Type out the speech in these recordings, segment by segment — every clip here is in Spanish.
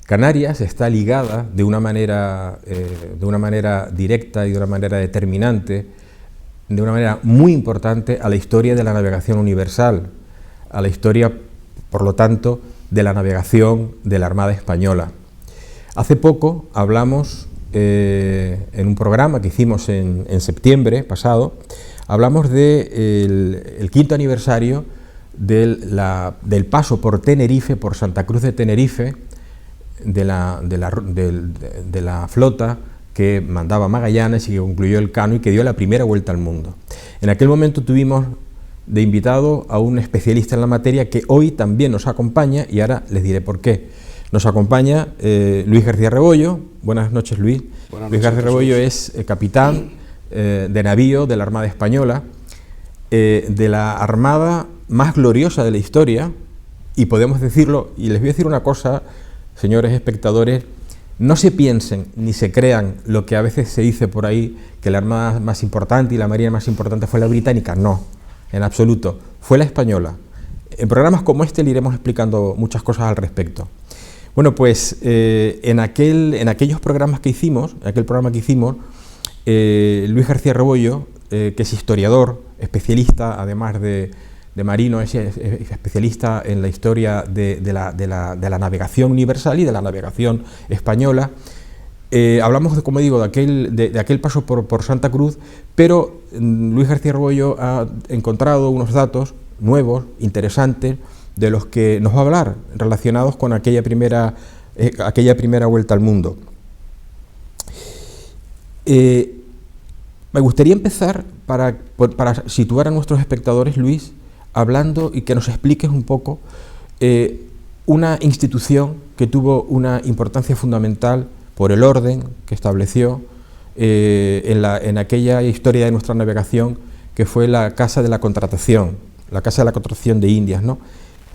Canarias está ligada de una manera directa y de una manera determinante, de una manera muy importante a la historia de la navegación universal, a la historia, por lo tanto, de la navegación de la Armada Española. Hace poco hablamos, en un programa que hicimos en septiembre pasado, hablamos del quinto aniversario del paso por Tenerife, por Santa Cruz de Tenerife, de la flota que mandaba Magallanes y que concluyó el Cano y que dio la primera vuelta al mundo. En aquel momento tuvimos de invitado a un especialista en la materia que hoy también nos acompaña, y ahora les diré por qué. Nos acompaña Luis García Rebollo. Buenas noches, Luis. Luis García Rebollo es capitán de navío de la Armada Española, de la armada más gloriosa de la historia, y podemos decirlo, y les voy a decir una cosa, señores espectadores, no se piensen ni se crean lo que a veces se dice por ahí, que la armada más importante y la marina más importante fue la británica. No, en absoluto, fue la española. En programas como este le iremos explicando muchas cosas al respecto. Bueno, pues en aquellos programas que hicimos, Luis García Rebollo, que es historiador, especialista, además de marino, es especialista en la historia de la navegación universal y de la navegación española. Hablamos, como digo, de aquel paso por Santa Cruz, pero Luis García Rebollo ha encontrado unos datos nuevos, interesantes, de los que nos va a hablar, relacionados con aquella primera vuelta al mundo. Me gustaría empezar, para situar a nuestros espectadores, Luis, hablando y que nos expliques un poco una institución que tuvo una importancia fundamental por el orden que estableció en aquella historia de nuestra navegación, que fue la Casa de la Contratación de Indias, ¿no?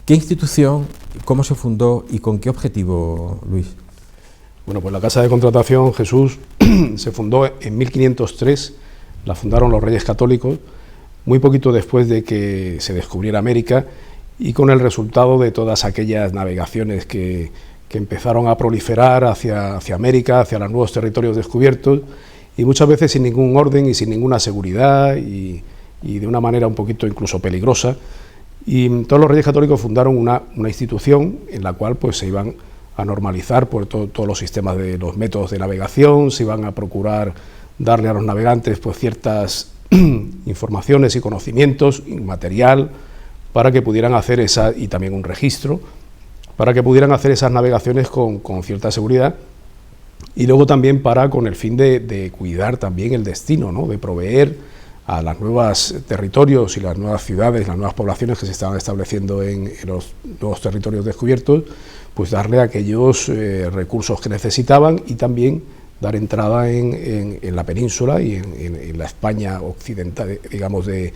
¿Qué institución, cómo se fundó y con qué objetivo, Luis? Bueno, pues la Casa de Contratación, Jesús, se fundó en 1503, la fundaron los Reyes Católicos, muy poquito después de que se descubriera América, y con el resultado de todas aquellas navegaciones que empezaron a proliferar hacia América, hacia los nuevos territorios descubiertos, y muchas veces sin ningún orden y sin ninguna seguridad, y de una manera un poquito incluso peligrosa. Y todos los Reyes Católicos fundaron una institución en la cual pues se iban a normalizar por todos los sistemas de los métodos de navegación, se iban a procurar darle a los navegantes pues ciertas informaciones y conocimientos, y material, para que pudieran hacer y también un registro, para que pudieran hacer esas navegaciones con cierta seguridad, y luego también con el fin de cuidar también el destino, ¿no? De proveer a los nuevos territorios y las nuevas ciudades, las nuevas poblaciones que se estaban estableciendo en los nuevos territorios descubiertos, pues darle aquellos recursos que necesitaban, y también dar entrada en la península y en la España occidental, digamos, de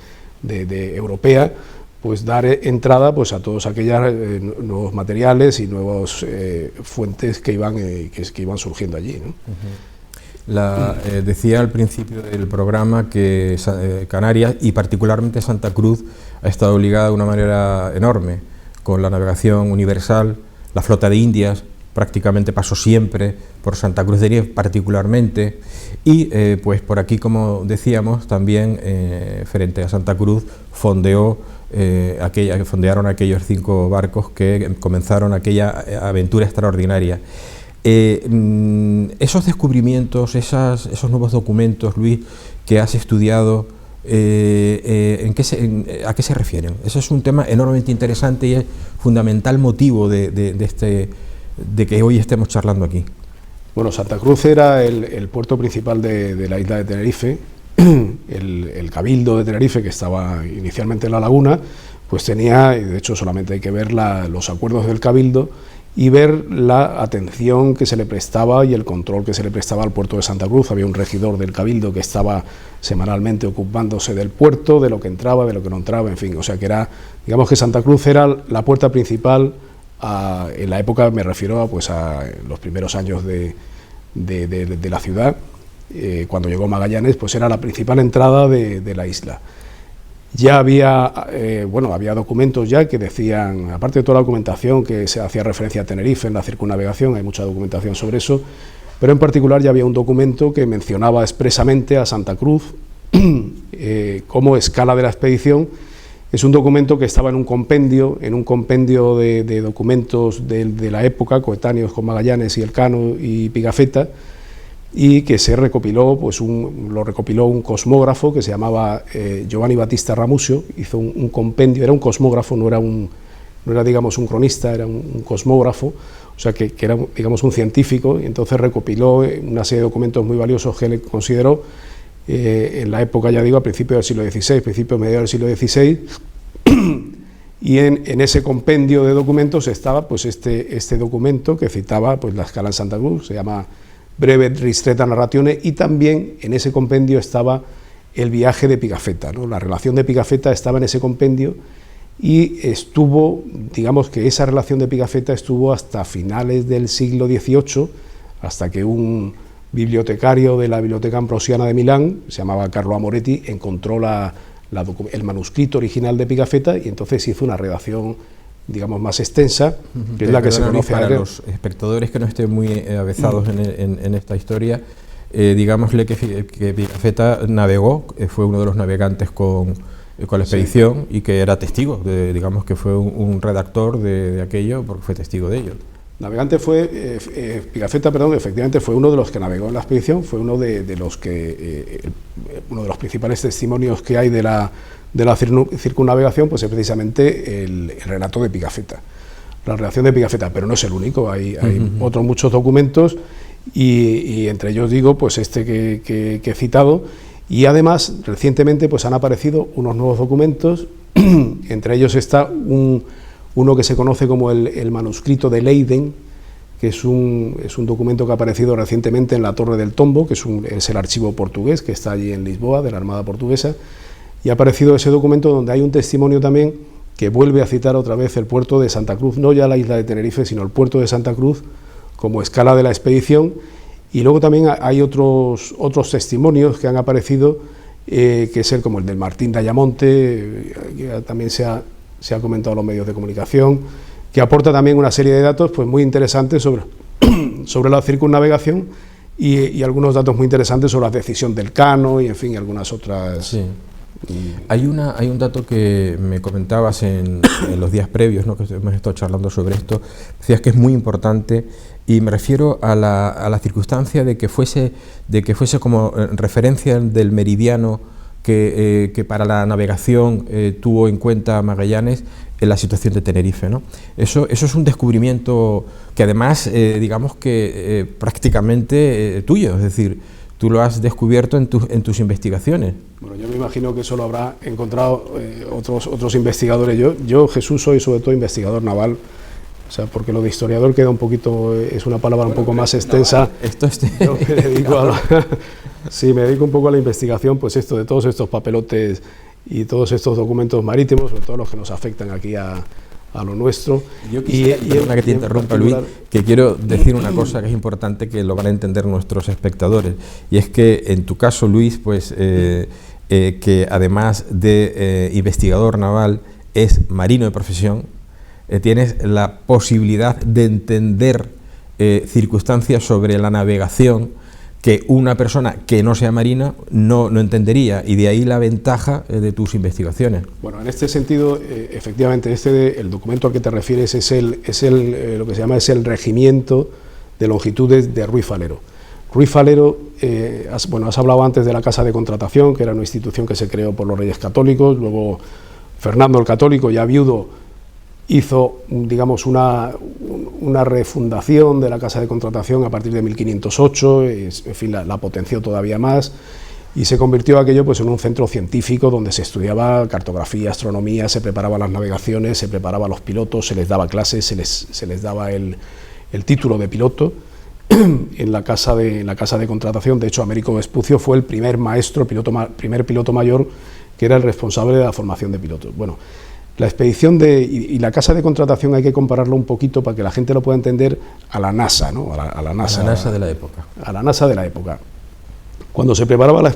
europea, pues dar entrada pues a todos aquellos nuevos materiales y nuevas fuentes que iban surgiendo allí, ¿no? Decía al principio del programa que Canarias, y particularmente Santa Cruz, ha estado ligada de una manera enorme con la navegación universal. La flota de Indias prácticamente pasó siempre por Santa Cruz de Tenerife particularmente, y pues por aquí, como decíamos, también frente a Santa Cruz fondearon aquellos 5 barcos que comenzaron aquella aventura extraordinaria. Esos descubrimientos, esos nuevos documentos, Luis, que has estudiado, ¿a qué se refieren? Eso es un tema enormemente interesante y es fundamental motivo de que hoy estemos charlando aquí. Bueno, Santa Cruz era el puerto principal de la isla de Tenerife. El Cabildo de Tenerife, que estaba inicialmente en la laguna, pues tenía, y de hecho solamente hay que ver los acuerdos del Cabildo y ver la atención que se le prestaba y el control que se le prestaba al puerto de Santa Cruz. Había un regidor del Cabildo que estaba semanalmente ocupándose del puerto, de lo que entraba, de lo que no entraba, en fin, o sea que era, digamos que Santa Cruz era la puerta principal en la época, me refiero a los primeros años de la ciudad. Cuando llegó Magallanes, pues era la principal entrada de la isla. Ya había, había documentos ya que decían, aparte de toda la documentación que se hacía referencia a Tenerife en la circunnavegación, hay mucha documentación sobre eso, pero en particular ya había un documento que mencionaba expresamente a Santa Cruz como escala de la expedición. Es un documento que estaba en un compendio de documentos de la época, coetáneos con Magallanes y Elcano y Pigafetta, y que se recopiló, lo recopiló un cosmógrafo que se llamaba Giovanni Battista Ramusio. Hizo un compendio, era un cosmógrafo, no era digamos un cronista, era un cosmógrafo, o sea que era digamos un científico, y entonces recopiló una serie de documentos muy valiosos que él consideró en la época, ya digo, a principios del siglo XVI, principios mediados del siglo XVI, y en ese compendio de documentos estaba pues este documento que citaba pues la escala en Santa Cruz, se llama Breve Ristretta Narratione, y también en ese compendio estaba el viaje de Pigafetta, ¿no? La relación de Pigafetta estaba en ese compendio, y estuvo, digamos que esa relación de Pigafetta estuvo hasta finales del siglo XVIII, hasta que un bibliotecario de la Biblioteca Ambrosiana de Milán, se llamaba Carlo Amoretti, encontró el manuscrito original de Pigafetta, y entonces hizo una redacción, digamos, más extensa, que es la que se conoce para los espectadores que no estén muy avezados en esta historia. Digámosle que Pigafetta navegó, fue uno de los navegantes con la expedición, sí, y que era testigo, digamos que fue un redactor de aquello, porque fue testigo de ello. Navegante fue, Pigafetta, perdón, efectivamente fue uno de los que navegó en la expedición, fue uno de los principales testimonios que hay de la circunnavegación, pues es precisamente el relato de Pigafetta, la relación de Pigafetta, pero no es el único, hay otros muchos documentos, y entre ellos digo, pues este que he citado, y además recientemente pues han aparecido unos nuevos documentos, entre ellos está uno que se conoce como el manuscrito de Leiden, que es un documento que ha aparecido recientemente en la Torre del Tombo, que es el archivo portugués que está allí en Lisboa, de la Armada Portuguesa, y ha aparecido ese documento donde hay un testimonio también que vuelve a citar otra vez el puerto de Santa Cruz, no ya la isla de Tenerife, sino el puerto de Santa Cruz como escala de la expedición. Y luego también hay otros testimonios que han aparecido, que es como el del Martín de Ayamonte, que también se ha comentado en los medios de comunicación, que aporta también una serie de datos pues muy interesantes sobre la circunnavegación, y algunos datos muy interesantes sobre la decisión del Cano y en fin algunas otras. Sí. Hay un dato que me comentabas en los días previos, ¿no?, que hemos estado charlando sobre esto. Decías que es muy importante, y me refiero a la circunstancia de que fuese como referencia del meridiano que para la navegación tuvo en cuenta Magallanes en la situación de Tenerife, ¿no? Eso es un descubrimiento que además, digamos que prácticamente tuyo, es decir, tú lo has descubierto en tus investigaciones. Bueno, yo me imagino que eso lo habrá encontrado otros investigadores. Yo, Jesús, soy sobre todo investigador naval, o sea, porque lo de historiador queda un poquito, es una palabra un poco más extensa. Yo me dedico me dedico un poco a la investigación, pues de todos estos papelotes y todos estos documentos marítimos, sobre todo los que nos afectan aquí a lo nuestro. Yo quisiera, perdona que te interrumpa, Luis, que quiero decir una cosa que es importante, que lo van a entender nuestros espectadores, y es que en tu caso, Luis, pues que además de investigador naval es marino de profesión, tienes la posibilidad de entender circunstancias sobre la navegación que una persona que no sea marina no entendería, y de ahí la ventaja de tus investigaciones. Bueno, en este sentido, efectivamente, el documento al que te refieres es lo que se llama el regimiento de longitudes de Ruiz Falero. Ruiz Falero, has hablado antes de la Casa de Contratación, que era una institución que se creó por los Reyes Católicos. Luego Fernando el Católico, ya viudo, hizo, digamos, una refundación de la Casa de Contratación a partir de 1508, en fin, la potenció todavía más, y se convirtió aquello pues en un centro científico donde se estudiaba cartografía, astronomía, se preparaban las navegaciones, se preparaban los pilotos, se les daba clases, se les daba el título de piloto en la casa de Contratación. De hecho, Américo Vespucio fue el primer primer piloto mayor, que era el responsable de la formación de pilotos. Bueno, la expedición y la Casa de Contratación hay que compararlo un poquito para que la gente lo pueda entender a la NASA, ¿no? A la NASA de la época. A la NASA de la época. Cuando se preparaba la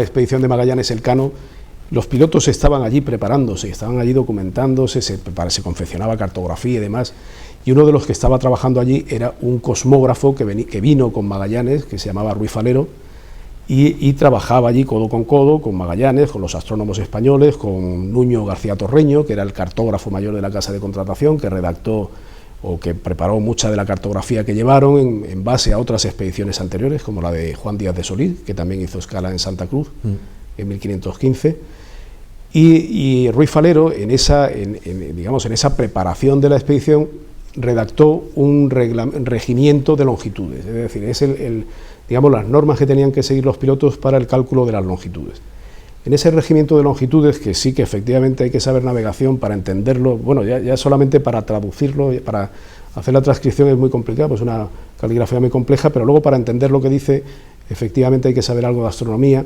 expedición de Magallanes Elcano, los pilotos estaban allí preparándose, estaban allí documentándose, se confeccionaba cartografía y demás, y uno de los que estaba trabajando allí era un cosmógrafo que vino con Magallanes, que se llamaba Ruy Falero, y trabajaba allí codo con Magallanes, con los astrónomos españoles, con Nuño García Torreño, que era el cartógrafo mayor de la casa de contratación, que redactó o que preparó mucha de la cartografía que llevaron en base a otras expediciones anteriores, como la de Juan Díaz de Solís, que también hizo escala en Santa Cruz en 1515, y Ruy Falero, en esa preparación de la expedición, redactó un regimiento de longitudes, es decir, es digamos, las normas que tenían que seguir los pilotos para el cálculo de las longitudes. En ese regimiento de longitudes, que sí que efectivamente hay que saber navegación para entenderlo, bueno, ya solamente para traducirlo, para hacer la transcripción es muy complicado, pues una caligrafía muy compleja, pero luego para entender lo que dice, efectivamente hay que saber algo de astronomía,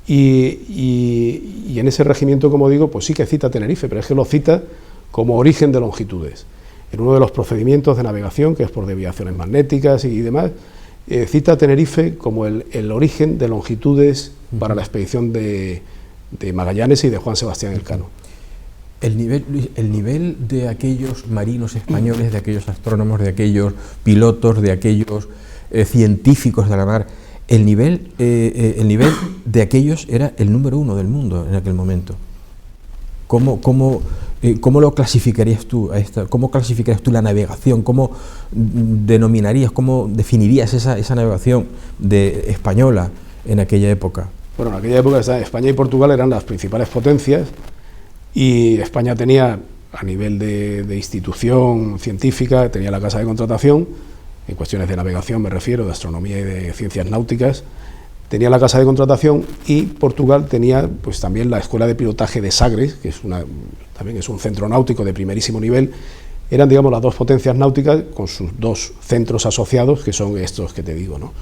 y en ese regimiento, como digo, pues sí que cita Tenerife, pero es que lo cita como origen de longitudes. En uno de los procedimientos de navegación, que es por desviaciones magnéticas y demás, cita a Tenerife como el origen de longitudes para la expedición de Magallanes y de Juan Sebastián Elcano. El nivel de aquellos marinos españoles, de aquellos astrónomos, de aquellos pilotos, de aquellos científicos de la mar, el nivel de aquellos era el número 1 del mundo en aquel momento. ¿Cómo lo clasificarías tú cómo clasificarías tú la navegación? ¿Cómo denominarías, cómo definirías esa navegación española en aquella época? Bueno, en aquella época España y Portugal eran las principales potencias, y España tenía, a nivel de institución científica, tenía la casa de contratación, en cuestiones de navegación me refiero, de astronomía y de ciencias náuticas, tenía la casa de contratación, y Portugal tenía pues también la escuela de pilotaje de Sagres, que también es un centro náutico de primerísimo nivel. Eran, digamos, las dos potencias náuticas con sus dos centros asociados, que son estos que te digo, ¿no?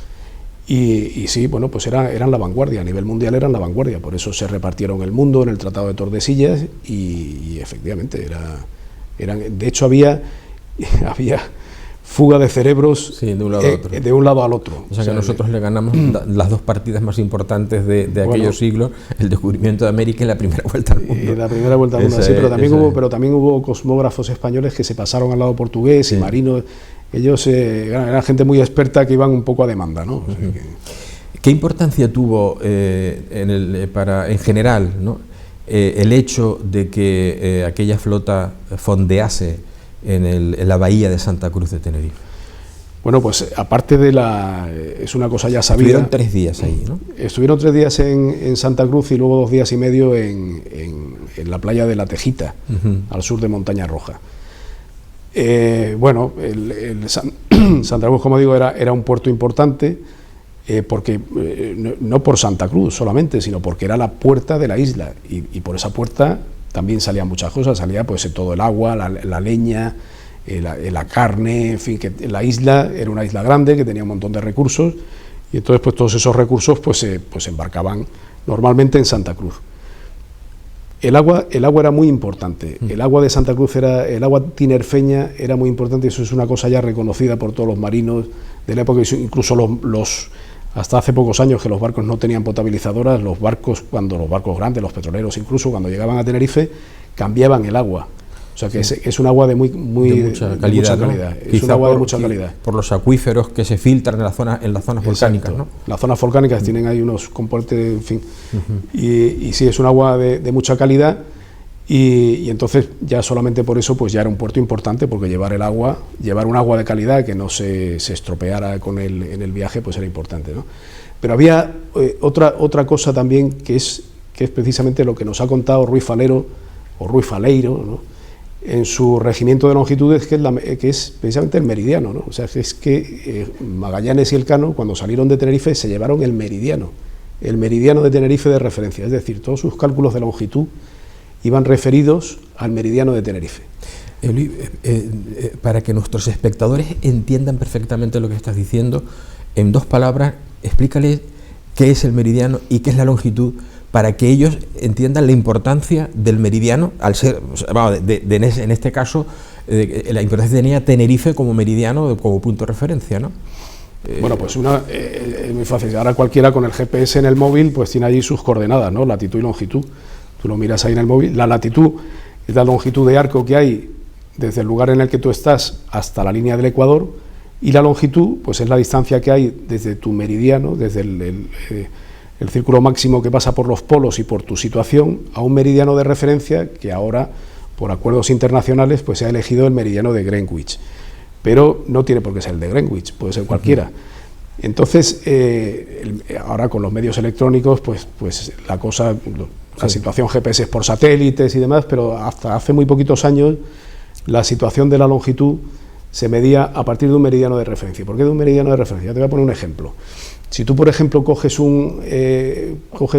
Y sí, bueno, pues eran la vanguardia, a nivel mundial eran la vanguardia, por eso se repartieron el mundo en el Tratado de Tordesillas, y efectivamente de hecho había fuga de cerebros, sí, de un lado a otro. De un lado al otro. O sea que nosotros le ganamos las dos partidas más importantes de aquellos siglos, el descubrimiento de América y la primera vuelta al mundo. Y la primera vuelta al mundo, sí, pero también hubo cosmógrafos españoles que se pasaron al lado portugués, sí, y marinos. Ellos eran gente muy experta que iban un poco a demanda, ¿no? O sea ¿Qué importancia tuvo en general, ¿no? El hecho de que aquella flota fondease en la bahía de Santa Cruz de Tenerife? Bueno, pues aparte es una cosa ya sabida. Estuvieron 3 días ahí, ¿no? Estuvieron 3 días en Santa Cruz y luego 2 días y medio en la playa de La Tejita, al sur de Montaña Roja. Bueno, Santa Cruz, como digo, era un puerto importante, porque no por Santa Cruz solamente, sino porque era la puerta de la isla, y por esa puerta también salían muchas cosas, salía pues todo el agua, la leña, la carne, en fin, que la isla era una isla grande que tenía un montón de recursos, y entonces pues todos esos recursos pues se embarcaban normalmente en Santa Cruz. El agua era muy importante, el agua de Santa Cruz el agua tinerfeña era muy importante, y eso es una cosa ya reconocida por todos los marinos de la época, incluso hasta hace pocos años que los barcos no tenían potabilizadoras, los barcos grandes, los petroleros incluso, cuando llegaban a Tenerife, cambiaban el agua. O sea que sí, es un agua de mucha calidad. ¿No? Es un agua de mucha calidad. Por los acuíferos que se filtran en las zonas volcánicas, ¿no? Las zonas volcánicas tienen ahí unos componentes, en fin. Y sí, es un agua de mucha calidad, y entonces ya solamente por eso pues ya era un puerto importante, porque llevar un agua de calidad que no se estropeara en el viaje, pues era importante, ¿no? Pero había otra cosa también que es precisamente lo que nos ha contado Ruy Falero, o Ruy Faleiro, ¿no?, en su regimiento de longitudes, que es precisamente el meridiano, ¿no? O sea, que Magallanes y Elcano, cuando salieron de Tenerife, se llevaron el meridiano de Tenerife de referencia, es decir, todos sus cálculos de longitud iban referidos al meridiano de Tenerife. Para que nuestros espectadores entiendan perfectamente lo que estás diciendo, en 2 palabras, explícale qué es el meridiano y qué es la longitud, para que ellos entiendan la importancia del meridiano, al ser, en este caso, la importancia que tenía Tenerife como meridiano, como punto de referencia, ¿no? Bueno, pues es muy fácil. Ahora cualquiera con el GPS en el móvil pues tiene allí sus coordenadas, ¿no?, latitud y longitud. tú lo miras ahí en el móvil, la latitud es la longitud de arco que hay desde el lugar en el que tú estás hasta la línea del Ecuador, y la longitud pues es la distancia que hay desde tu meridiano, desde el círculo máximo que pasa por los polos y por tu situación, a un meridiano de referencia que ahora, por acuerdos internacionales, pues se ha elegido el meridiano de Greenwich, pero no tiene por qué ser el de Greenwich, puede ser cualquiera. Entonces, ahora con los medios electrónicos, pues la cosa, la situación GPS es por satélites y demás, pero hasta hace muy poquitos años la situación de la longitud se medía a partir de un meridiano de referencia. ¿Por qué de un meridiano de referencia? Te voy a poner un ejemplo. Si tú, por ejemplo, coges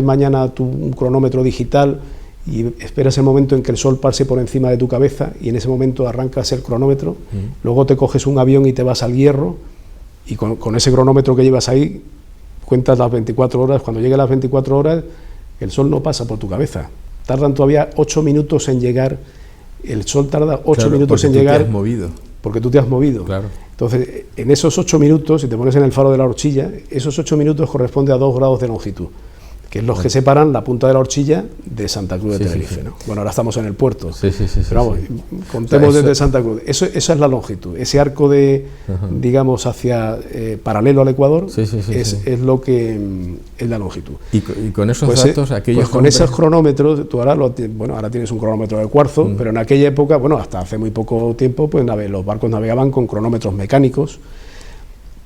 mañana un cronómetro digital y esperas el momento en que el sol pase por encima de tu cabeza y en ese momento arrancas el cronómetro, luego te coges un avión y te vas al Hierro y con ese cronómetro que llevas ahí cuentas las 24 horas, cuando lleguen las 24 horas el sol no pasa por tu cabeza, tardan todavía 8 minutos en llegar, el sol tarda 8 minutos en llegar. Te has movido. Porque tú te has movido. Claro. Entonces, en esos 8 minutos, si te pones en el faro de la horchilla, esos 8 minutos corresponde a 2 grados de longitud, que es los que separan la punta de la horchilla de Santa Cruz de Tenerife. ¿No? Bueno, ahora estamos en el puerto, pero vamos, contemos desde Santa Cruz. Esa es la longitud, ese arco de, digamos, hacia paralelo al Ecuador, es lo que es la longitud. Y con esos datos, aquellos pues con esos cronómetros, tú ahora ahora tienes un cronómetro de cuarzo, pero en aquella época, bueno, hasta hace muy poco tiempo, pues los barcos navegaban con cronómetros mecánicos.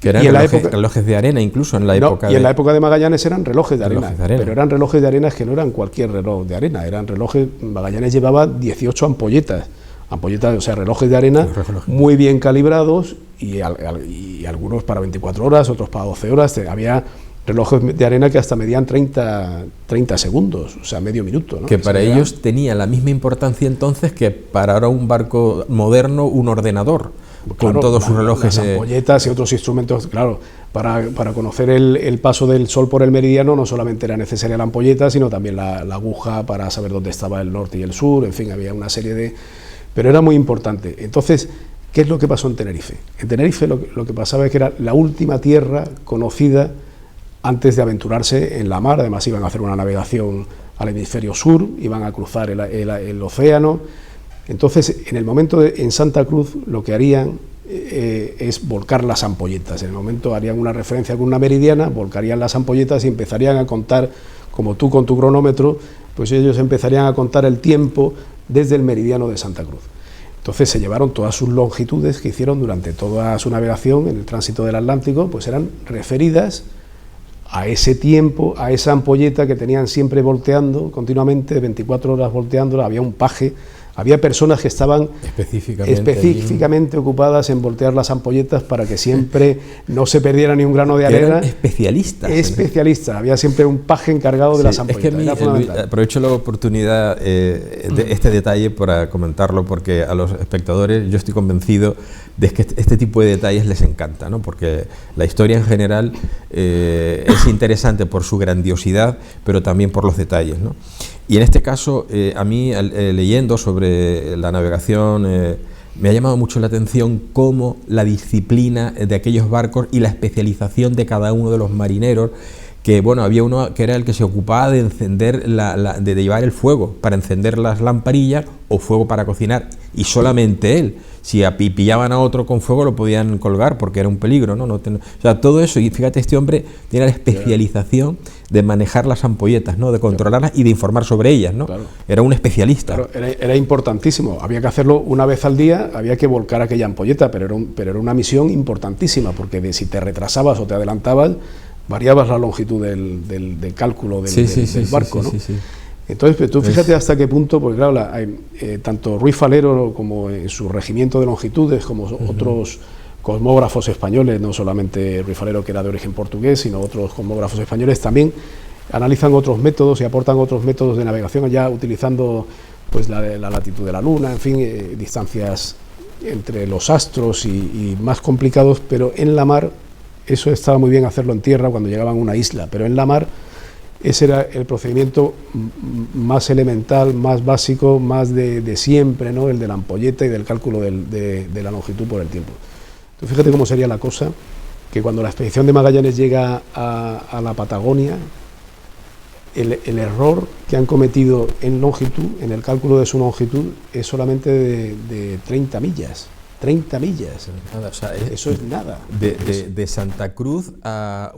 Que eran relojes de arena incluso en la época. Y en la época de Magallanes eran relojes de arena, pero eran relojes de arena que no eran cualquier reloj de arena, eran relojes, Magallanes llevaba 18 ampolletas, o sea, relojes de arena muy bien calibrados y algunos para 24 horas, otros para 12 horas, había relojes de arena que hasta medían 30 segundos, o sea, medio minuto, ¿no? Que para ellos tenía la misma importancia entonces que para ahora un barco moderno un ordenador. Claro, con todos sus relojes. Las ampolletas y otros instrumentos, claro, para conocer el paso del sol por el meridiano no solamente era necesaria la ampolleta, sino también la aguja para saber dónde estaba el norte y el sur, en fin, había una serie de... Pero era muy importante. Entonces, ¿qué es lo que pasó en Tenerife? En Tenerife lo que pasaba es que era la última tierra conocida antes de aventurarse en la mar, además iban a hacer una navegación al hemisferio sur, iban a cruzar el océano. Entonces, en el momento en Santa Cruz, lo que harían es volcar las ampolletas. En el momento harían una referencia con una meridiana, volcarían las ampolletas y empezarían a contar, como tú con tu cronómetro, pues ellos empezarían a contar el tiempo desde el meridiano de Santa Cruz. Entonces se llevaron todas sus longitudes que hicieron durante toda su navegación en el tránsito del Atlántico, pues eran referidas a ese tiempo, a esa ampolleta que tenían siempre volteando, continuamente, 24 horas volteándola, había un paje. Había personas que estaban específicamente ocupadas en voltear las ampolletas para que siempre no se perdiera ni un grano de arena. Eran especialistas. Especialistas, había siempre un paje encargado de las ampolletas. Es que a mí, aprovecho la oportunidad de este detalle para comentarlo, porque a los espectadores yo estoy convencido de que este tipo de detalles les encanta, ¿no? Porque la historia en general es interesante por su grandiosidad, pero también por los detalles, ¿no? Y en este caso, a mí, leyendo sobre la navegación, me ha llamado mucho la atención cómo la disciplina de aquellos barcos y la especialización de cada uno de los marineros, que bueno, había uno que era el que se ocupaba de encender, de llevar el fuego para encender las lamparillas o fuego para cocinar, y solamente él. Si pillaban a otro con fuego lo podían colgar porque era un peligro, ¿no? O sea, todo eso, y fíjate, este hombre tiene la especialización de manejar las ampolletas, ¿no? De controlarlas y de informar sobre ellas, ¿no? Claro. Era un especialista. Claro, era importantísimo, había que hacerlo una vez al día, había que volcar aquella ampolleta, pero era una misión importantísima, porque si te retrasabas o te adelantabas, variabas la longitud del cálculo del barco, ¿no? Sí. Entonces, tú fíjate hasta qué punto, porque claro, tanto Ruiz Falero como en su regimiento de longitudes, como otros cosmógrafos españoles, no solamente Ruiz Falero, que era de origen portugués, sino otros cosmógrafos españoles, también analizan otros métodos y aportan otros métodos de navegación, ya utilizando pues la latitud de la Luna, en fin, distancias entre los astros y más complicados, pero en la mar, eso estaba muy bien hacerlo en tierra cuando llegaban a una isla, pero en la mar ese era el procedimiento más elemental, más básico, más de siempre, ¿no? El de la ampolleta y del cálculo de la longitud por el tiempo. Entonces, fíjate cómo sería la cosa, que cuando la expedición de Magallanes llega a la Patagonia, el error que han cometido en longitud, en el cálculo de su longitud, es solamente de 30 millas. 30 millas. Nada, o sea, eso es nada. De Santa Cruz a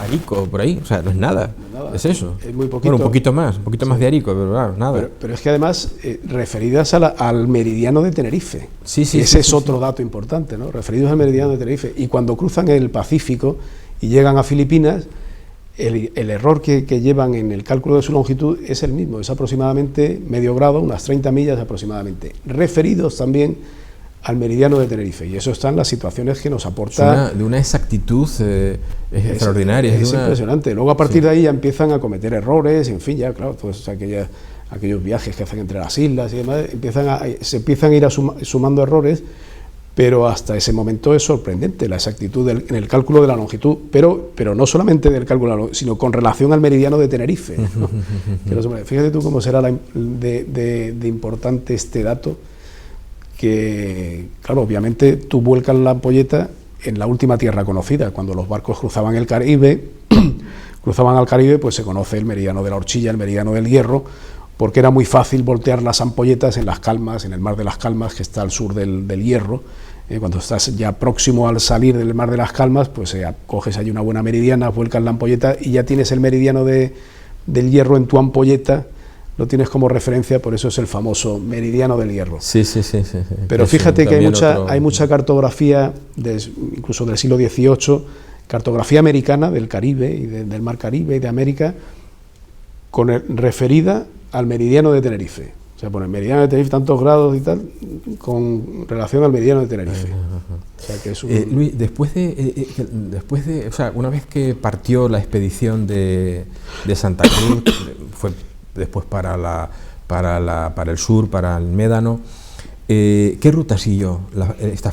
Arico, por ahí, o sea, no es nada. Nada. Es eso. Es muy poquito. Bueno, un poquito más de Arico, pero claro, nada. Pero es que además, referidas al meridiano de Tenerife. Sí, sí, ese sí, es otro dato importante, ¿no? Referidos al meridiano de Tenerife. Y cuando cruzan el Pacífico y llegan a Filipinas, el error que llevan en el cálculo de su longitud es el mismo, es aproximadamente medio grado, unas 30 millas aproximadamente. Referidos también al meridiano de Tenerife, y eso está en las situaciones que nos aporta. De una exactitud extraordinaria. Es impresionante. Luego a partir de ahí ya empiezan a cometer errores, en fin, ya claro, todos aquellos viajes que hacen entre las islas y demás, se empiezan a ir sumando errores, pero hasta ese momento es sorprendente la exactitud en el cálculo de la longitud, pero no solamente del cálculo, sino con relación al meridiano de Tenerife, ¿no? Fíjate tú cómo será de importante este dato, que, claro, obviamente tú vuelcas la ampolleta en la última tierra conocida. Cuando los barcos cruzaban el Caribe, pues se conoce el meridiano de la Horchilla, el meridiano del Hierro, porque era muy fácil voltear las ampolletas en las Calmas, en el mar de las Calmas, que está al sur del Hierro. Cuando estás ya próximo al salir del mar de las Calmas, pues coges ahí una buena meridiana, vuelcas la ampolleta y ya tienes el meridiano del Hierro en tu ampolleta. Lo tienes como referencia, por eso es el famoso meridiano del Hierro. Sí. Pero eso, fíjate que hay mucha cartografía, incluso del siglo XVIII, cartografía americana del Caribe y del mar Caribe y de América, referida al meridiano de Tenerife. O sea, pone meridiano de Tenerife tantos grados y tal, con relación al meridiano de Tenerife. O sea, que es Luis, después de, o sea, una vez que partió la expedición de Santa Cruz, fue después para el sur, para el Médano, ¿qué ruta siguió esta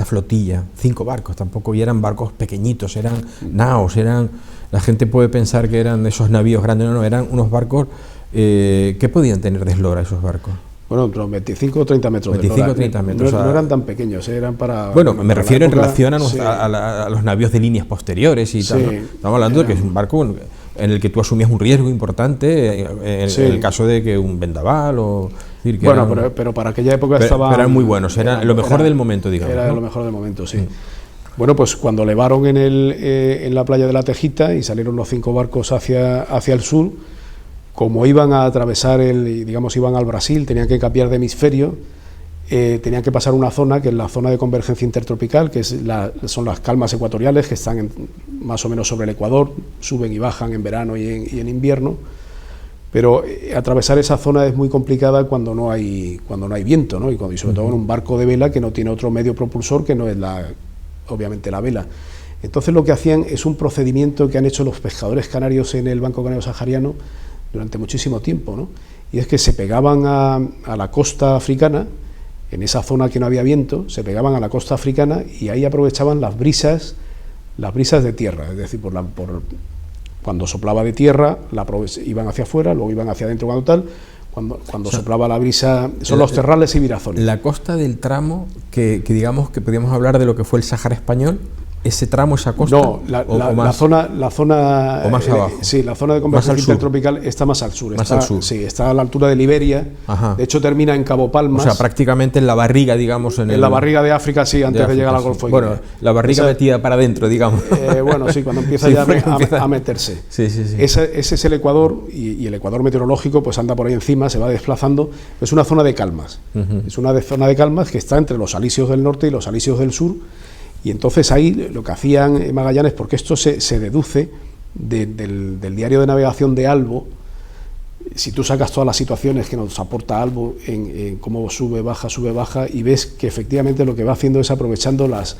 flotilla? 5 barcos tampoco, y eran barcos pequeñitos, eran naos, la gente puede pensar que eran esos navíos grandes, no, eran unos barcos, ¿qué podían tener de eslora esos barcos? Bueno, entre 25 o 30 metros. 25 o 30 metros. No eran tan pequeños, eran para... Bueno, me refiero en relación sí, a los navíos de líneas posteriores y tal, ¿no? Estamos hablando de que es un barco en el que tú asumías un riesgo importante en el caso de que un vendaval o... Decir, que bueno, pero para aquella época eran muy buenos, era lo mejor del momento, digamos. Era lo mejor del momento, sí. Bueno, pues cuando levaron en la playa de la Tejita y salieron los 5 barcos hacia el sur, como iban a atravesar iban al Brasil, tenían que cambiar de hemisferio, tenían que pasar una zona que es la zona de convergencia intertropical, que son las calmas ecuatoriales que están más o menos sobre el Ecuador, suben y bajan en verano y en invierno, pero atravesar esa zona es muy complicada cuando no hay viento, ¿no? Y sobre todo en un barco de vela que no tiene otro medio propulsor que no es obviamente la vela. Entonces lo que hacían es un procedimiento que han hecho los pescadores canarios en el Banco Canario Sahariano durante muchísimo tiempo, ¿no? Y es que se pegaban a la costa africana, en esa zona que no había viento, se pegaban a la costa africana y ahí aprovechaban las brisas de tierra, es decir, cuando soplaba de tierra, iban hacia afuera, luego iban hacia adentro cuando soplaba la brisa, son los terrales y virazones. La costa del tramo, que digamos que podríamos hablar de lo que fue el Sáhara español, ese tramo, esa costa. No, la zona o más abajo. Sí, la zona de convergencia intertropical está más al sur. Sí, está a la altura de Liberia. Ajá. De hecho termina en Cabo Palmas. O sea, prácticamente en la barriga, digamos. En la barriga de África, sí, antes de llegar al Golfo de Guinea. Bueno, la barriga metida para adentro, digamos. Bueno, sí, cuando empieza a meterse. Sí. Ese es el Ecuador, y el Ecuador meteorológico pues anda por ahí encima, se va desplazando. Es una zona de calmas. Es una zona de calmas que está entre los alisios del norte y los alisios del sur. Y entonces ahí lo que hacían Magallanes, porque esto se deduce del diario de navegación de Albo, si tú sacas todas las situaciones que nos aporta Albo en cómo sube, baja, y ves que efectivamente lo que va haciendo es aprovechando las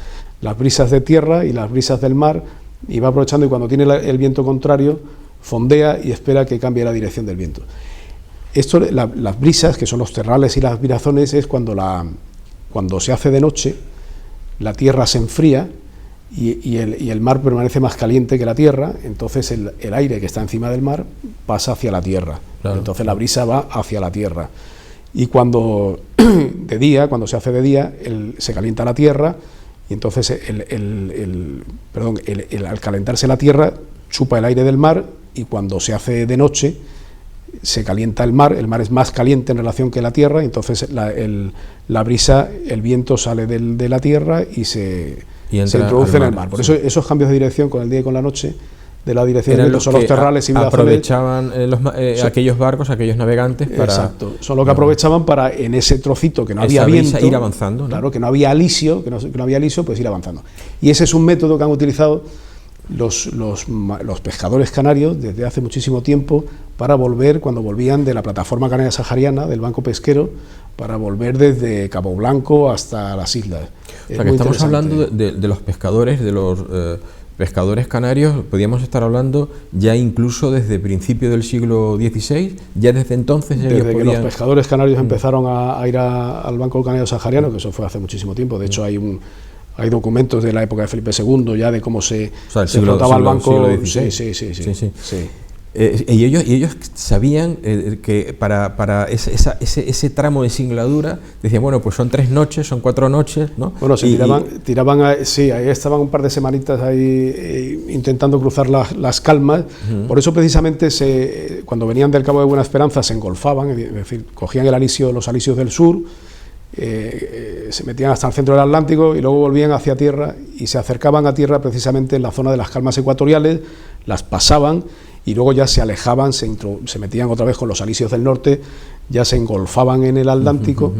brisas de tierra y las brisas del mar, y va aprovechando, y cuando tiene el viento contrario, fondea y espera que cambie la dirección del viento. Las brisas, que son los terrales y las virazones, es cuando se hace de noche, la tierra se enfría y el mar permanece más caliente que la tierra, entonces el aire que está encima del mar pasa hacia la tierra, claro. Entonces la brisa va hacia la tierra, y cuando se hace de día, se calienta la tierra, y entonces al calentarse la tierra chupa el aire del mar y cuando se hace de noche se calienta el mar es más caliente en relación que la tierra, entonces la brisa, el viento sale de la tierra y se introduce en el mar. Por eso esos cambios de dirección con el día y con la noche, de la dirección de viento, son los terrales y aprovechaban aquellos barcos, aquellos navegantes para... Exacto, son los que aprovechaban para, en ese trocito que no había viento, ir avanzando, ¿no? Claro, que no había alisio, pues ir avanzando. Y ese es un método que han utilizado los pescadores canarios desde hace muchísimo tiempo para volver, cuando volvían de la plataforma canaria sahariana, del banco pesquero, para volver desde Cabo Blanco hasta las islas. O sea, que estamos hablando de los pescadores, de los pescadores canarios, podríamos estar hablando ya incluso desde principios del siglo XVI, ya desde entonces... Desde que los pescadores canarios empezaron a ir al banco canario sahariano, que eso fue hace muchísimo tiempo, de hecho hay documentos de la época de Felipe II ya de cómo se explotaba el banco. Sí. Y ellos sabían que para ese tramo de singladura, decían, bueno, pues son 3 noches, son 4 noches, ¿no? Bueno, se tiraban ahí estaban un par de semanitas ahí intentando cruzar las calmas. Por eso precisamente cuando venían del Cabo de Buena Esperanza se engolfaban, es decir, cogían los alisios del sur, se metían hasta el centro del Atlántico y luego volvían hacia tierra y se acercaban a tierra precisamente en la zona de las calmas ecuatoriales, las pasaban y luego ya se alejaban, se metían otra vez con los alisios del norte, ya se engolfaban en el Atlántico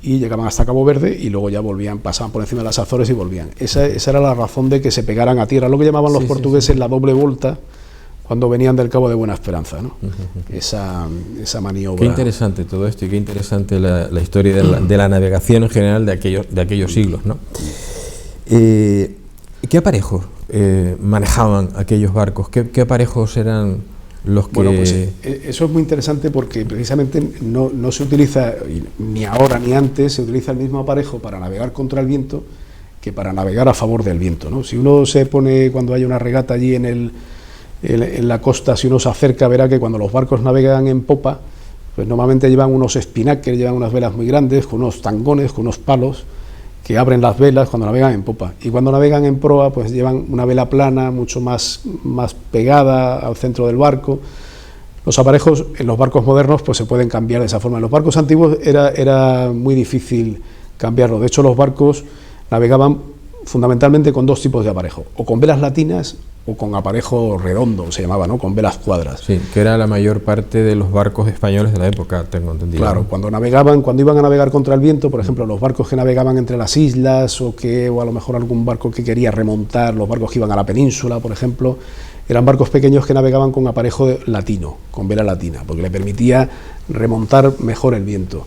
y llegaban hasta Cabo Verde y luego ya volvían, pasaban por encima de las Azores y volvían. Esa era la razón de que se pegaran a tierra, lo que llamaban los portugueses la doble vuelta, cuando venían del Cabo de Buena Esperanza, ¿no? Esa maniobra. Qué interesante todo esto y qué interesante la historia de la navegación en general de aquellos siglos, ¿no? ¿Qué aparejos manejaban aquellos barcos? ¿Qué aparejos eran los que...? Bueno, pues eso es muy interesante porque precisamente no se utiliza, ni ahora ni antes, se utiliza el mismo aparejo para navegar contra el viento que para navegar a favor del viento, ¿no? Si uno se pone, cuando hay una regata allí en la costa, si uno se acerca, verá que cuando los barcos navegan en popa, pues normalmente llevan unos espinacres, llevan unas velas muy grandes, con unos tangones, con unos palos, que abren las velas cuando navegan en popa. Y cuando navegan en proa, pues llevan una vela plana, mucho más pegada al centro del barco. Los aparejos en los barcos modernos pues se pueden cambiar de esa forma. En los barcos antiguos era muy difícil cambiarlo. De hecho, los barcos navegaban fundamentalmente con 2 tipos de aparejo, o con velas latinas o con aparejo redondo, se llamaba, ¿no? Con velas cuadras. Sí, que era la mayor parte de los barcos españoles de la época, tengo entendido. Claro, ¿no? Cuando iban a navegar contra el viento, por ejemplo, los barcos que navegaban entre las islas o a lo mejor algún barco que quería remontar, los barcos que iban a la península, por ejemplo, eran barcos pequeños que navegaban con aparejo latino, con vela latina, porque le permitía remontar mejor el viento.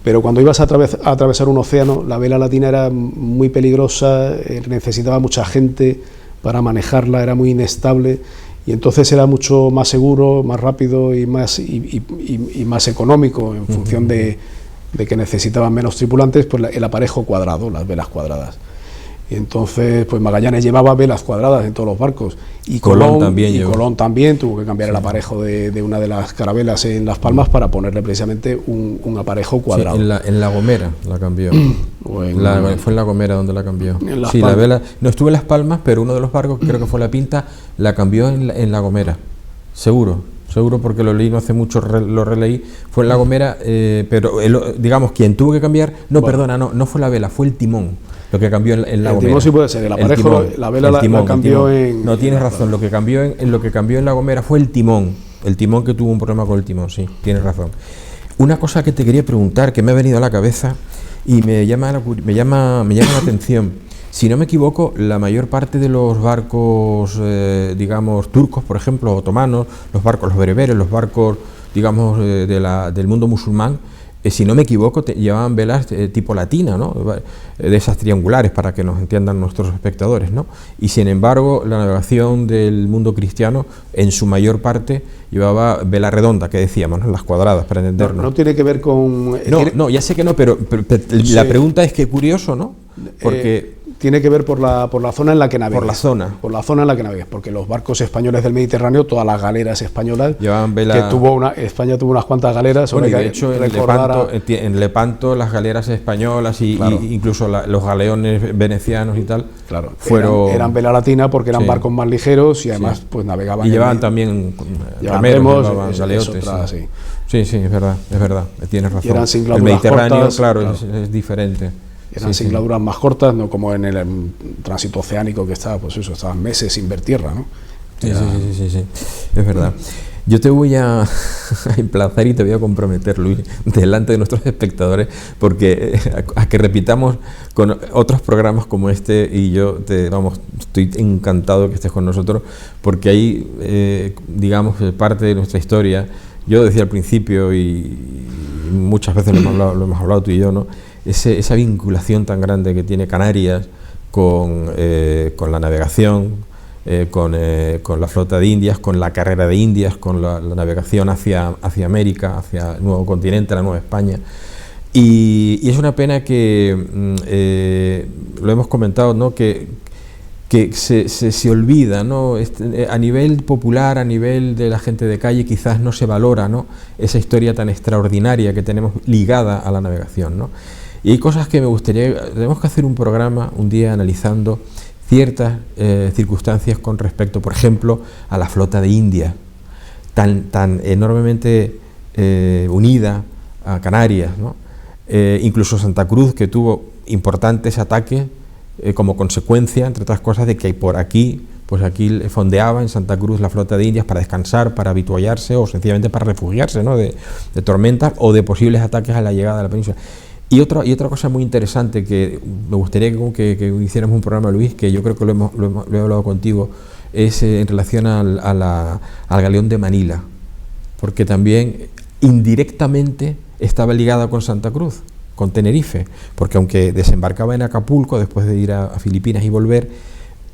Pero cuando ibas a atravesar un océano, la vela latina era muy peligrosa, necesitaba mucha gente para manejarla, era muy inestable y entonces era mucho más seguro, más rápido y más económico en función de que necesitaban menos tripulantes, pues el aparejo cuadrado, las velas cuadradas. Y entonces pues Magallanes llevaba velas cuadradas en todos los barcos y Colón también tuvo que cambiar el aparejo de una de las carabelas en Las Palmas para ponerle precisamente un aparejo cuadrado. Sí, en La Gomera la cambió. Fue en La Gomera donde la cambió. Sí, la vela no estuvo en Las Palmas, pero uno de los barcos, creo que fue La Pinta, la cambió en La Gomera, seguro porque lo leí no hace mucho, lo releí, fue en La Gomera, pero digamos quien tuvo que cambiar, no fue la vela, fue el timón. Lo que cambió en La Gomera. El timón sí puede ser, el aparejo, la vela la cambió en... No, tienes razón, lo que cambió en La Gomera fue el timón que tuvo un problema con el timón, sí, tienes razón. Una cosa que te quería preguntar, que me ha venido a la cabeza y me llama la atención. Si no me equivoco, la mayor parte de los barcos, digamos, turcos, por ejemplo, otomanos, los bereberes, los barcos, digamos, del mundo musulmán, si no me equivoco, llevaban velas tipo latina, ¿no? De esas triangulares, para que nos entiendan nuestros espectadores, ¿no? Y sin embargo, la navegación del mundo cristiano, en su mayor parte, llevaba vela redonda, que decíamos, ¿no? Las cuadradas, para entendernos. No tiene que ver con... No, ya sé que no, pero la pregunta es que curioso, ¿no? Porque... tiene que ver por la zona en la que navegues. Por la zona. Por la zona en la que navegues, porque los barcos españoles del Mediterráneo, todas las galeras españolas, llevaban vela... que España tuvo unas cuantas galeras. Bueno, y de hecho en Lepanto las galeras españolas claro. y incluso los galeones venecianos y tal, claro, fueron... eran vela latina porque eran barcos más ligeros y además pues navegaban... Y llevaban también remeros, llevaban galeotes. Sí, es verdad, tienes razón. Y eran el Mediterráneo, cortas, claro. Es diferente. Eran singladuras más cortas, no como en el tránsito oceánico que estaba, pues eso, estaban meses sin ver tierra, ¿no? Sí, es verdad. Yo te voy a emplazar y te voy a comprometer, Luis, delante de nuestros espectadores, porque a que repitamos con otros programas como este, y yo estoy encantado que estés con nosotros, porque ahí, digamos, parte de nuestra historia. Yo decía al principio, y muchas veces lo hemos hablado tú y yo, ¿no? Esa vinculación tan grande que tiene Canarias con la navegación, con la flota de Indias, con la carrera de Indias, con la navegación hacia América, hacia el nuevo continente, la Nueva España. Y es una pena que, lo hemos comentado, ¿no? que se olvida, ¿no? A nivel popular, a nivel de la gente de calle, quizás no se valora, ¿no? Esa historia tan extraordinaria que tenemos ligada a la navegación, ¿no? Y hay cosas que me gustaría, tenemos que hacer un programa un día analizando ciertas circunstancias con respecto, por ejemplo, a la flota de India, tan enormemente unida a Canarias, ¿no? Incluso Santa Cruz, que tuvo importantes ataques como consecuencia, entre otras cosas, de que por aquí, pues aquí fondeaba en Santa Cruz la flota de Indias para descansar, para habituallarse o sencillamente para refugiarse, ¿no? de tormentas o de posibles ataques a la llegada de la península. Y otra cosa muy interesante que me gustaría que hiciéramos un programa, Luis, que yo creo que lo he hablado contigo, es en relación al galeón de Manila, porque también indirectamente estaba ligada con Santa Cruz, con Tenerife, porque aunque desembarcaba en Acapulco después de ir a Filipinas y volver,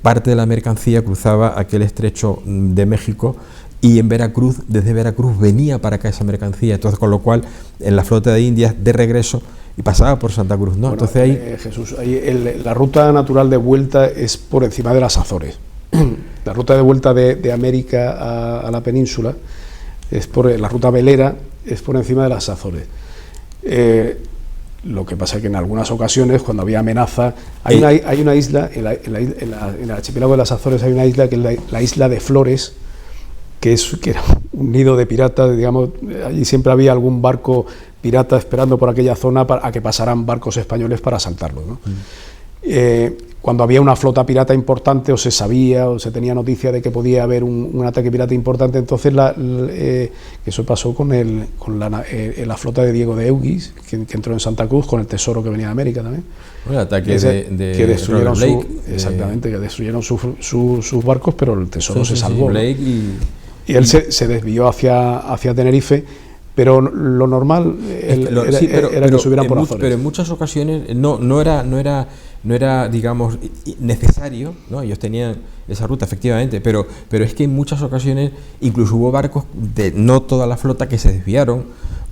parte de la mercancía cruzaba aquel estrecho de México y en Veracruz, desde Veracruz venía para acá esa mercancía, entonces con lo cual en la flota de Indias de regreso y pasaba por Santa Cruz, ¿no? Bueno, entonces ahí... Jesús, la ruta natural de vuelta es por encima de las Azores. La ruta de vuelta de América a la península la ruta velera es por encima de las Azores. Lo que pasa es que en algunas ocasiones, cuando había amenaza, hay una isla, en el archipiélago de las Azores hay una isla que es la isla de Flores, que era un nido de piratas, digamos, allí siempre había algún barco pirata esperando por aquella zona a que pasaran barcos españoles para asaltarlos, ¿no? Cuando había una flota pirata importante, o se sabía, o se tenía noticia de que podía haber un ataque pirata importante, entonces eso pasó con la flota de Diego de Eugis, que entró en Santa Cruz con el tesoro que venía de América también. El ataque que destruyeron Blake, exactamente, que destruyeron sus barcos, pero el tesoro se salvó. Blake y él se desvió hacia Tenerife, pero lo normal era que subieran por Azores. Pero en muchas ocasiones no era, digamos, necesario, ¿no? Ellos tenían esa ruta, efectivamente, pero es que en muchas ocasiones incluso hubo barcos de no toda la flota que se desviaron.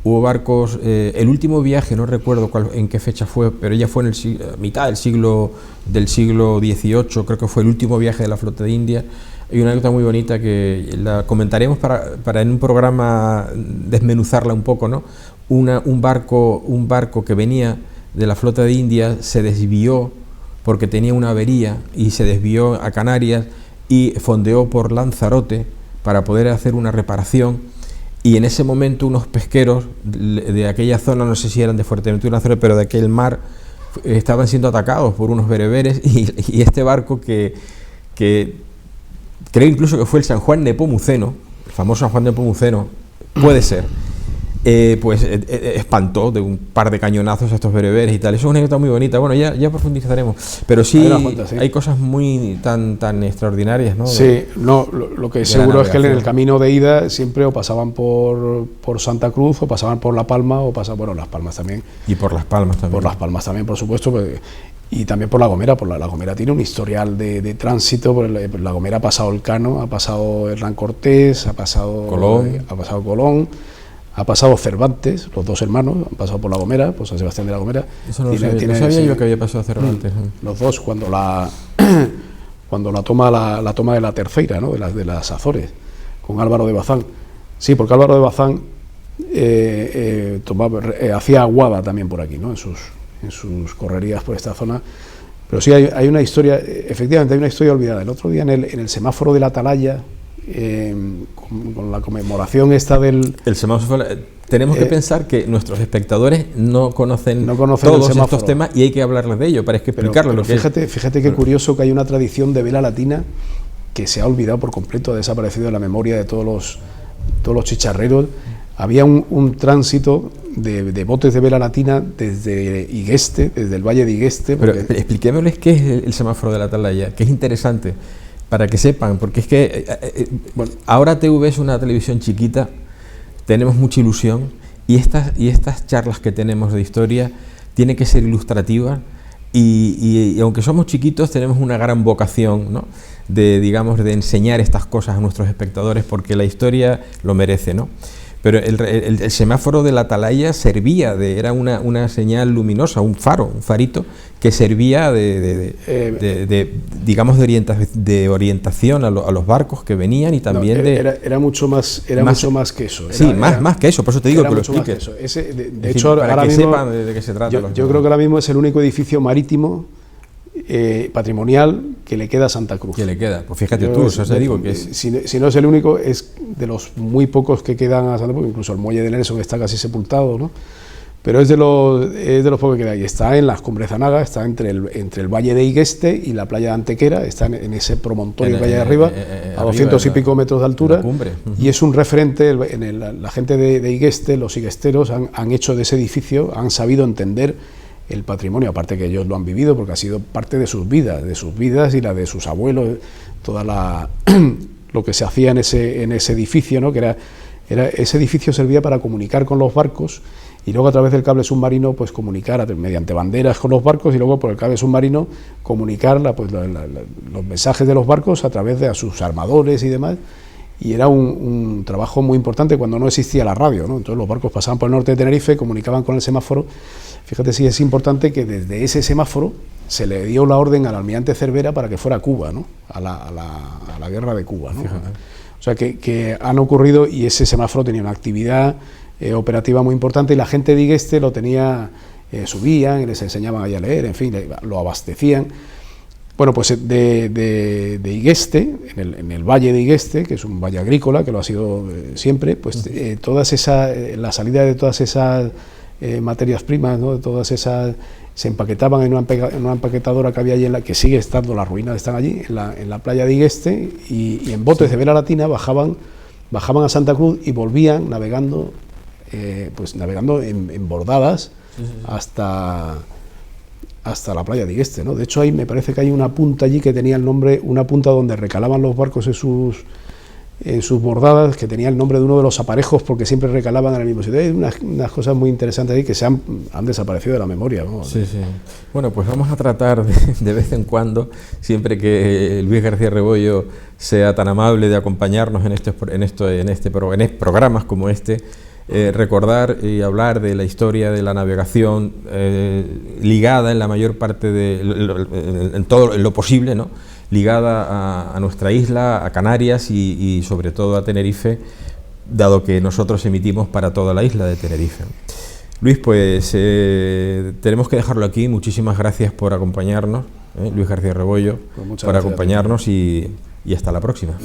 Hubo barcos, el último viaje, no recuerdo en qué fecha fue, pero ya fue en mitad del siglo XVIII, creo que fue el último viaje de la flota de India. Hay una anécdota muy bonita que la comentaremos para en un programa desmenuzarla un poco, ¿no? Un barco que venía de la flota de India se desvió porque tenía una avería y se desvió a Canarias y fondeó por Lanzarote para poder hacer una reparación, y en ese momento unos pesqueros de aquella zona, no sé si eran de Fuerteventura, pero de aquel mar, estaban siendo atacados por unos bereberes y este barco que creo incluso que fue el San Juan Nepomuceno, el famoso San Juan Nepomuceno, puede ser, pues espantó de un par de cañonazos a estos bereberes y tal. Eso es una anécdota muy bonita. Bueno, ya profundizaremos, pero sí hay cosas muy tan extraordinarias, ¿no? Sí, lo que es seguro es que en el camino de ida siempre o pasaban por Santa Cruz, o pasaban por La Palma, o pasaban, Las Palmas también. Y por Las Palmas también. Por Las Palmas también, por supuesto, y también por La Gomera. La Gomera tiene un historial de tránsito. Por La Gomera ha pasado Elcano, ha pasado Hernán Cortés, ha pasado Colón, ha pasado Cervantes, los dos hermanos, han pasado por La Gomera, por San Sebastián de La Gomera. Eso no no sabía yo que había pasado a Cervantes. Los dos cuando la toma de la Terceira, ¿no? de las Azores, con Álvaro de Bazán. Sí, porque Álvaro de Bazán hacía aguada también por aquí, ¿no? en sus correrías por esta zona. Pero sí hay una historia, efectivamente hay una historia olvidada. El otro día en el semáforo de la Atalaya, con la conmemoración esta del... El semáforo, tenemos que pensar que nuestros espectadores no conocen todos estos temas y hay que hablarles de ello para explicarles lo que fíjate qué curioso que hay una tradición de vela latina que se ha olvidado por completo, ha desaparecido de la memoria de todos los chicharreros. Había un tránsito de botes de vela latina desde Igueste, desde el valle de Igueste. Pero expliquémosles qué es el semáforo de la Atalaya, que es interesante, para que sepan, porque es que bueno, ahora TV es una televisión chiquita, tenemos mucha ilusión, y estas charlas que tenemos de historia tienen que ser ilustrativas, y aunque somos chiquitos tenemos una gran vocación, ¿no? de enseñar estas cosas a nuestros espectadores, porque la historia lo merece, ¿no? Pero el semáforo de la Atalaya servía era una señal luminosa, un faro, un farito que servía de orientación a los barcos que venían, y también era mucho más que eso. Más que eso, por eso te digo que lo expliques. De hecho, ahora mismo sepan de qué se trata. Yo creo que ahora mismo es el único edificio marítimo patrimonial que le queda a Santa Cruz. Que le queda, pues fíjate tú, eso te digo que es... Si no es el único, es de los muy pocos que quedan a Santa Cruz, incluso el muelle de Nelson está casi sepultado, ¿no? Pero es de los pocos que queda, y está en las Cumbres Zanaga, está entre el valle de Igueste y la playa de Antequera, está en ese promontorio que hay arriba, a 200 y pico metros de altura, y es un referente, la gente de Igueste, los iguesteros han hecho de ese edificio, han sabido entender el patrimonio, aparte que ellos lo han vivido porque ha sido parte de sus vidas y la de sus abuelos, lo que se hacía en ese edificio, ¿no? Que ese edificio servía para comunicar con los barcos, y luego a través del cable submarino pues comunicar mediante banderas con los barcos, y luego por el cable submarino comunicar los mensajes de los barcos a través de sus armadores y demás. Y era un trabajo muy importante cuando no existía la radio, ¿no? Entonces los barcos pasaban por el norte de Tenerife, comunicaban con el semáforo. Fíjate si es importante que desde ese semáforo se le dio la orden al almirante Cervera para que fuera a Cuba, ¿no? a la guerra de Cuba, ¿no? O sea que han ocurrido, y ese semáforo tenía una actividad operativa muy importante, y la gente de Igueste lo tenía, subían y les enseñaban a leer, en fin, lo abastecían. Bueno, pues de Igueste, en el valle de Igueste, que es un valle agrícola, que lo ha sido siempre, pues la salida de todas esas materias primas, ¿no? De todas esas, se empaquetaban en una empaquetadora que había allí, que sigue estando, las ruinas están allí, en la playa de Igueste, y en botes de vela latina bajaban a Santa Cruz y volvían navegando en bordadas hasta la playa de Igueste, ¿no? De hecho, ahí me parece que hay una punta allí que tenía el nombre, una punta donde recalaban los barcos en sus bordadas, que tenía el nombre de uno de los aparejos, porque siempre recalaban en el mismo sitio. Hay unas cosas muy interesantes ahí que han desaparecido de la memoria, ¿no? Sí. Bueno, pues vamos a tratar de vez en cuando, siempre que Luis García Rebollo sea tan amable de acompañarnos en programas como este, recordar y hablar de la historia de la navegación ligada en la mayor parte en lo posible, ¿no? Ligada a nuestra isla, a Canarias y sobre todo a Tenerife, dado que nosotros emitimos para toda la isla de Tenerife. Luis, pues tenemos que dejarlo aquí. Muchísimas gracias por acompañarnos, Luis García Rebollo, por acompañarnos, y hasta la próxima.